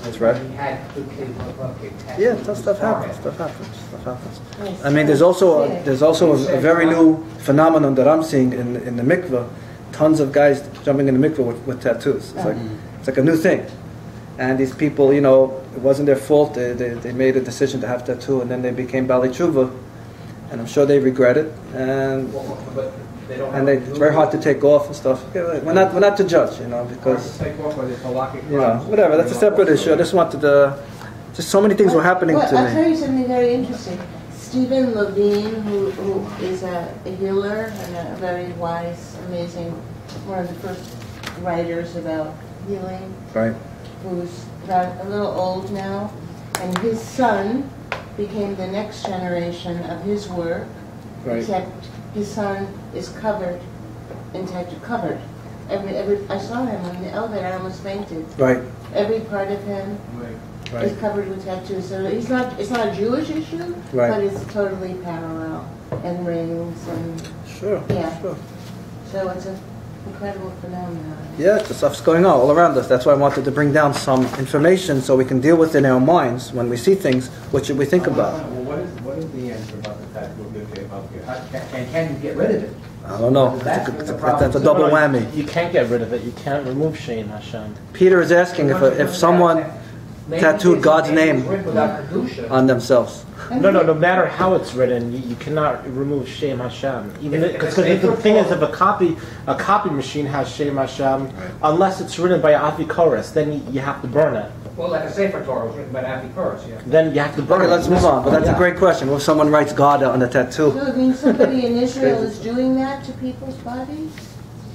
That's right. Yeah, that stuff happens. I mean, there's also a very new phenomenon that I'm seeing in the mikveh. Tons of guys jumping in the mikveh with tattoos. It's like a new thing. And these people, you know, it wasn't their fault. They made a decision to have tattoo, and then they became Bali Tshuva, and I'm sure they regret it. And it's very hard to take off and stuff. We're not to judge, you know, because you know, whatever. That's a separate issue. I just wanted to. Just so many things were happening to me. I'll tell you something very interesting. Stephen Levine, who is a healer and a very wise, amazing, one of the first writers about healing. Right. Who's about a little old now, and his son became the next generation of his work, right. Except his son is covered in tattoo. Covered. I saw him in the elevator. I almost fainted. Right. Every part of him is covered with tattoos. So it's not a Jewish issue, but it's totally parallel, and rings and sure. So it's an incredible phenomenon. Yeah, the stuff's going on all around us. That's why I wanted to bring down some information so we can deal with it in our minds when we see things. What should we think about? Well, what is the answer about the tattoo? Can you get rid of it? I don't know. That's a double whammy. You can't get rid of it. You can't remove Shem Hashem. Peter is asking if someone tattooed God's name on themselves. No matter how it's written, you cannot remove Shem Hashem. Because the thing is, if a copy machine has Shem Hashem, unless it's written by Afikoros, then you have to burn it. Well, like a Sefer Torah was written by Afikoros, yeah. Then you have to burn it. Okay, let's move on. But that's a great question. What if someone writes God on the tattoo? So it means somebody in Israel is doing that to people's bodies?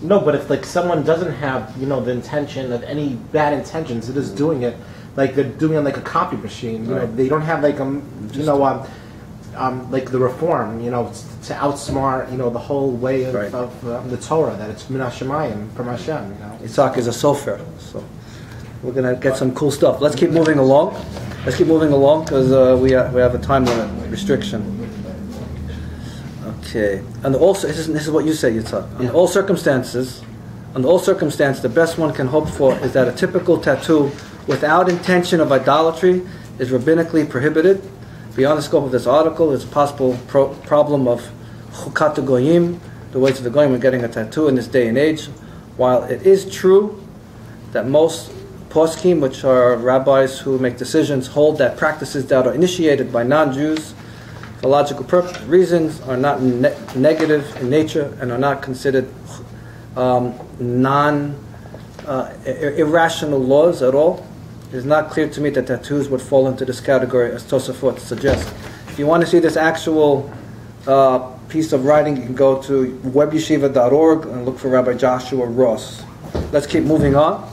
No, but if like someone doesn't have, you know, the intention of any bad intentions, they're just doing it. Like they're doing it like a copy machine, you know. They don't have like like the reform, you know, to outsmart, you know, the whole way of the Torah, that it's min hashemayim, from Hashem, you know. Yitzhak is a sofer, so we're gonna get some cool stuff. Let's keep moving along. Because we have a time limit restriction. Okay, and also this is what you say, Yitzhak. In all circumstances, the best one can hope for is that a typical tattoo without intention of idolatry is rabbinically prohibited. Beyond the scope of this article is a possible problem of chukat goyim, the ways of the goyim, when getting a tattoo in this day and age. While it is true that most poskim, which are rabbis who make decisions, hold that practices that are initiated by non-Jews for logical reasons are not negative in nature and are not considered irrational laws at all. It is not clear to me that tattoos would fall into this category, as Tosafot suggests. If you want to see this actual piece of writing, you can go to webyeshiva.org and look for Rabbi Joshua Ross. Let's keep moving on.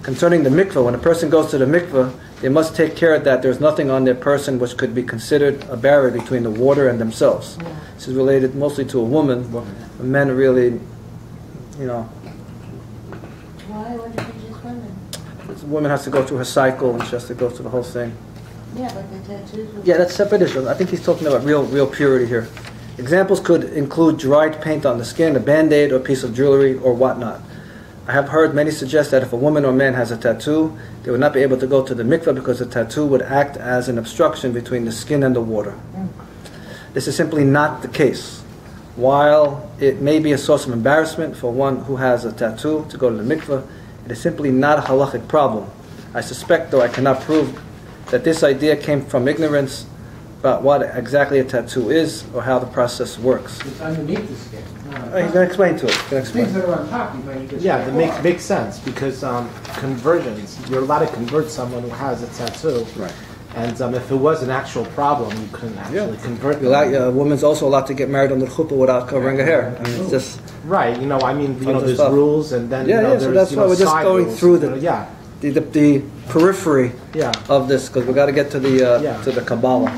Concerning the mikveh, when a person goes to the mikveh, they must take care that there's nothing on their person which could be considered a barrier between the water and themselves. This is related mostly to a woman. Men really, you know. Why? What did you just women? The woman has to go through her cycle and she has to go through the whole thing. Yeah, but the tattoos. Yeah, that's a separate issue. I think he's talking about real purity here. Examples could include dried paint on the skin, a band-aid, or a piece of jewelry, or whatnot. I have heard many suggest that if a woman or man has a tattoo, they would not be able to go to the mikveh because the tattoo would act as an obstruction between the skin and the water. This is simply not the case. While it may be a source of embarrassment for one who has a tattoo to go to the mikveh, it is simply not a halachic problem. I suspect, though I cannot prove, that this idea came from ignorance about what exactly a tattoo is or how the process works. It's underneath the skin. He's going to explain to us. Things that are on top, you might just that makes sense, because conversions, you're allowed to convert someone who has a tattoo. Right. And if it was an actual problem, you couldn't actually convert them. A woman's also allowed to get married under chuppah without covering her hair. I mean, it's just right. You know, I mean, you know, there's rules, and then there's, so that's why we're just going through the periphery of this, because we got to get to the Kabbalah.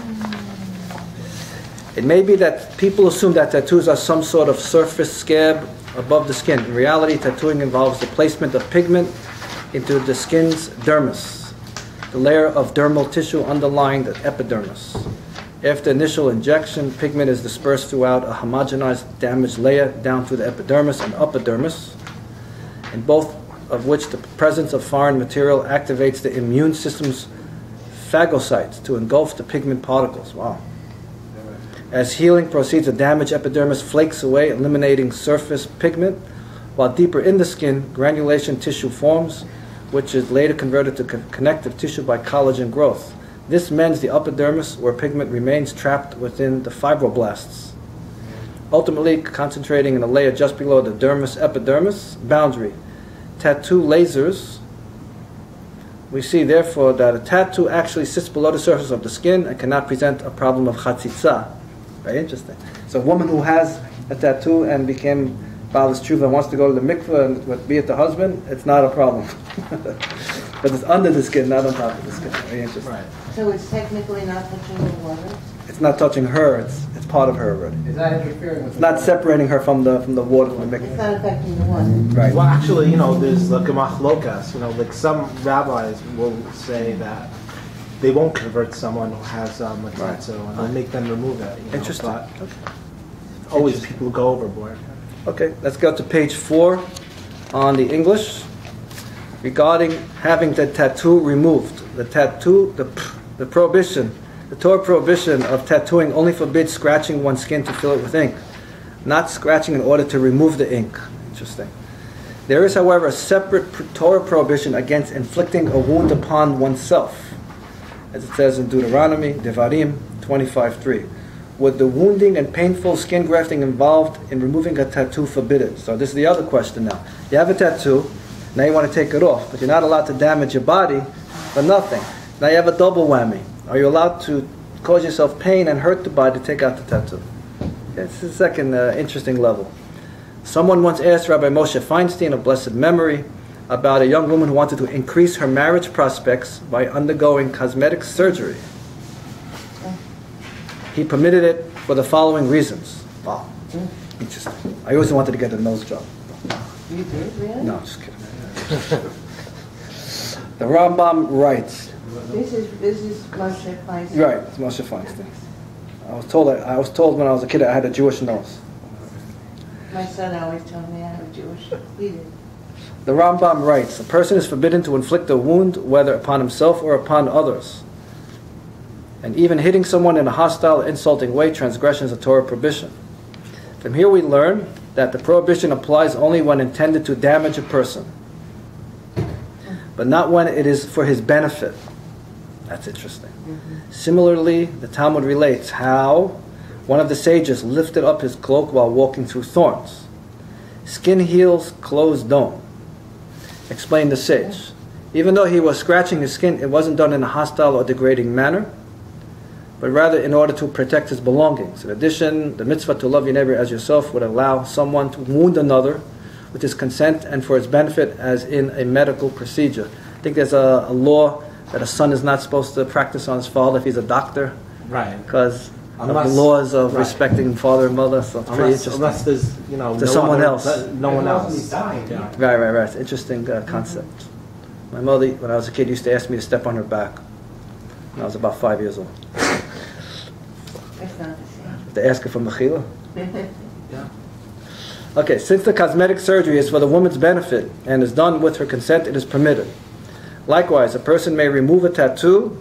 It may be that people assume that tattoos are some sort of surface scab above the skin. In reality, tattooing involves the placement of pigment into the skin's dermis, the layer of dermal tissue underlying the epidermis. After initial injection, pigment is dispersed throughout a homogenized damaged layer down to the epidermis and upper dermis. In both of which the presence of foreign material activates the immune system's phagocytes to engulf the pigment particles. Wow. As healing proceeds, the damaged epidermis flakes away, eliminating surface pigment, while deeper in the skin, granulation tissue forms, which is later converted to connective tissue by collagen growth. This mends the epidermis, where pigment remains trapped within the fibroblasts, ultimately concentrating in a layer just below the dermis-epidermis boundary. Tattoo lasers. We see, therefore, that a tattoo actually sits below the surface of the skin and cannot present a problem of chatzitza. Very interesting. So a woman who has a tattoo and became Baal's Tshuva and wants to go to the mikveh and be with the husband, it's not a problem. But it's under the skin, not on top of the skin. Very interesting. Right. So it's technically not touching the water? It's not touching her, it's part of her already. Is that interfering with? It's not separating her from the water from the It's mikveh. not affecting the water? Right. Well, actually, there's like a machlokas. Like some rabbis will say that they won't convert someone who has a tattoo, and they'll make them remove it. Interesting. But always people go overboard. Okay, let's go to page 4 on the English. Regarding having the tattoo removed. The prohibition, the Torah prohibition of tattooing only forbids scratching one's skin to fill it with ink, not scratching in order to remove the ink. Interesting. There is, however, a separate Torah prohibition against inflicting a wound upon oneself, as it says in Deuteronomy, Devarim 25:3. Would the wounding and painful skin grafting involved in removing a tattoo forbidden? So this is the other question now. You have a tattoo, now you want to take it off, but you're not allowed to damage your body for nothing. Now you have a double whammy. Are you allowed to cause yourself pain and hurt the body to take out the tattoo? It's the second interesting level. Someone once asked Rabbi Moshe Feinstein of blessed memory about a young woman who wanted to increase her marriage prospects by undergoing cosmetic surgery. He permitted it for the following reasons. Wow. Interesting. I always wanted to get a nose job. You did, really? No, I'm just kidding. The Rambam writes. This is Moshe Feinstein. Right, it's Moshe Feinstein. I was told when I was a kid I had a Jewish nose. My son always told me I have a Jewish. He did. The Rambam writes, a person is forbidden to inflict a wound, whether upon himself or upon others. And even hitting someone in a hostile, insulting way transgressions a Torah prohibition. From here we learn that the prohibition applies only when intended to damage a person, but not when it is for his benefit. That's interesting. Similarly, the Talmud relates how one of the sages lifted up his cloak while walking through thorns. Skin heals, clothes don't. Explained the sage. Even though he was scratching his skin, it wasn't done in a hostile or degrading manner, but rather in order to protect his belongings. In addition, the mitzvah to love your neighbor as yourself would allow someone to wound another with his consent and for his benefit, as in a medical procedure. I think there's a law that a son is not supposed to practice on his father if he's a doctor. Right. Because of the laws of respecting father and mother, so it's pretty interesting. Unless there's, to someone else. No one else. Yeah. Right. It's an interesting concept. My mother, when I was a kid, used to ask me to step on her back when I was about 5 years old. It's not the same. To ask her for mechila. Yeah. Okay, since the cosmetic surgery is for the woman's benefit and is done with her consent, it is permitted. Likewise, a person may remove a tattoo,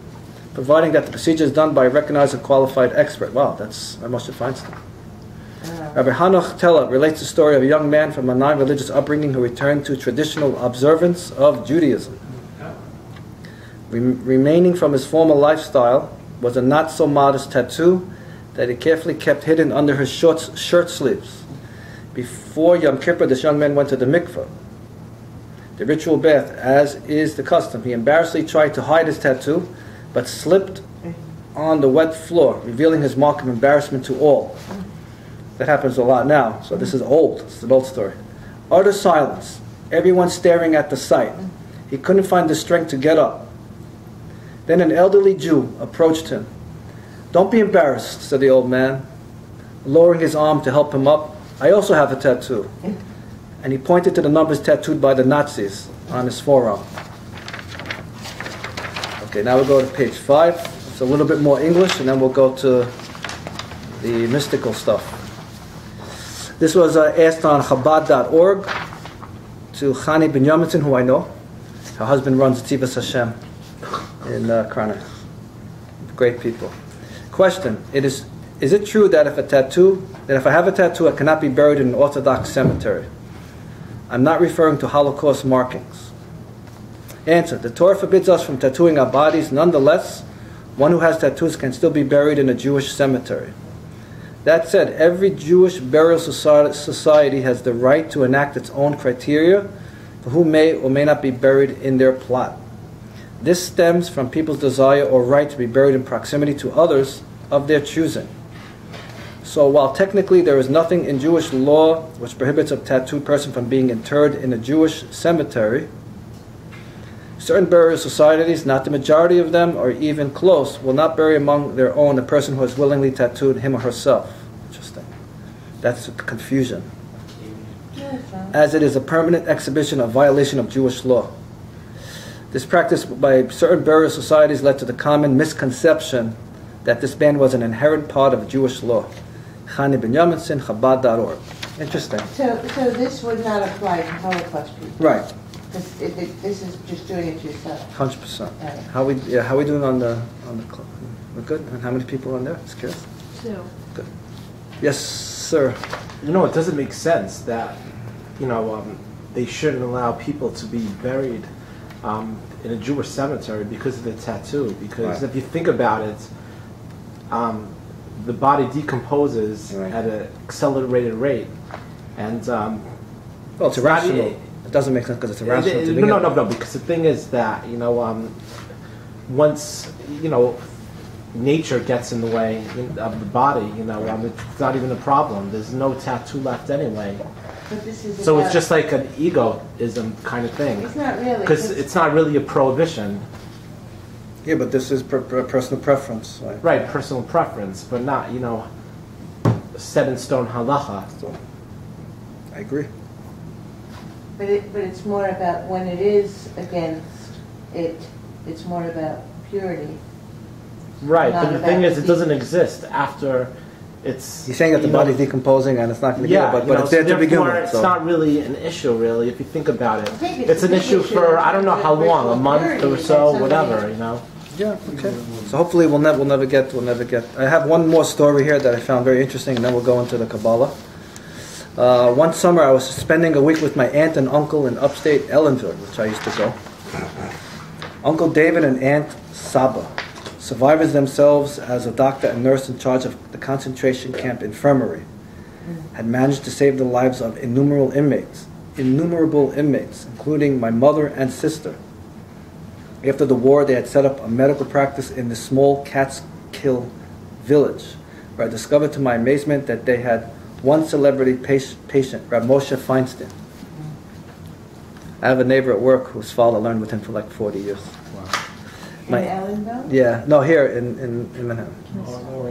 providing that the procedure is done by a recognized and qualified expert. Wow, that's Moshe Feinstein. Rabbi Hanoch Tella relates the story of a young man from a non-religious upbringing who returned to traditional observance of Judaism. Remaining from his former lifestyle was a not-so-modest tattoo that he carefully kept hidden under his shirt sleeves. Before Yom Kippur, this young man went to the mikveh, the ritual bath, as is the custom. He embarrassingly tried to hide his tattoo, but slipped on the wet floor, revealing his mark of embarrassment to all. That happens a lot now, so this is old. It's an old story. Utter silence, everyone staring at the sight. He couldn't find the strength to get up. Then an elderly Jew approached him. "Don't be embarrassed," said the old man, lowering his arm to help him up. "I also have a tattoo." And he pointed to the numbers tattooed by the Nazis on his forearm. Okay, now we'll go to page 5. It's a little bit more English, and then we'll go to the mystical stuff. This was asked on Chabad.org to Chani Binyaminson, who I know. Her husband runs Tzivas Hashem in Krana. Great people. Question: Is it true that if I have a tattoo, I cannot be buried in an Orthodox cemetery? I'm not referring to Holocaust markings. Answer: The Torah forbids us from tattooing our bodies. Nonetheless, one who has tattoos can still be buried in a Jewish cemetery. That said, every Jewish burial society has the right to enact its own criteria for who may or may not be buried in their plot. This stems from people's desire or right to be buried in proximity to others of their choosing. So while technically there is nothing in Jewish law which prohibits a tattooed person from being interred in a Jewish cemetery, certain burial societies, not the majority of them or even close, will not bury among their own a person who has willingly tattooed him or herself. Interesting. That's confusion. As it is a permanent exhibition of violation of Jewish law. This practice by certain burial societies led to the common misconception that this ban was an inherent part of Jewish law. Chani Binyaminson, Chabad.org. Interesting. So this would not apply to Holocaust people? Right. This is just doing it yourself? 100%. Right. How we doing on the club? We're good? And how many people are on there? Just curious. 2. Good. Yes, sir. You know, it doesn't make sense that, they shouldn't allow people to be buried in a Jewish cemetery because of the tattoo. Because if you think about it, the body decomposes at an accelerated rate, and well, it's irrational. It doesn't make sense because it's irrational. No. Because the thing is that once nature gets in the way of the body, it's not even a problem. There's no tattoo left anyway. But this is So it's just like an egoism kind of thing. It's not really. Because it's not really a prohibition. Yeah, but this is personal preference. Right, personal preference, but not, set in stone halacha. So, I agree. But it's more about when it is against it. It's more about purity. Right, Not but the about thing is, it the doesn't exist after it's... You're saying that the body's decomposing and it's not going to get it, but it's there to begin with. It's not really an issue, really, if you think about it. I think It's an a big issue for, I don't know how long, a ritual month purity or that so, somebody- whatever, Yeah, okay. So hopefully we'll never get. I have one more story here that I found very interesting, and then we'll go into the Kabbalah. One summer I was spending a week with my aunt and uncle in upstate Ellenville, which I used to go. Uncle David and Aunt Saba, survivors themselves as a doctor and nurse in charge of the concentration camp infirmary, had managed to save the lives of innumerable inmates, including my mother and sister. After the war, they had set up a medical practice in the small Catskill village, where I discovered to my amazement that they had one celebrity patient, Rab Moshe Feinstein. I have a neighbor at work whose father learned with him for like 40 years. In Ellenville? Yeah, no, here in Manhattan. Oh, no,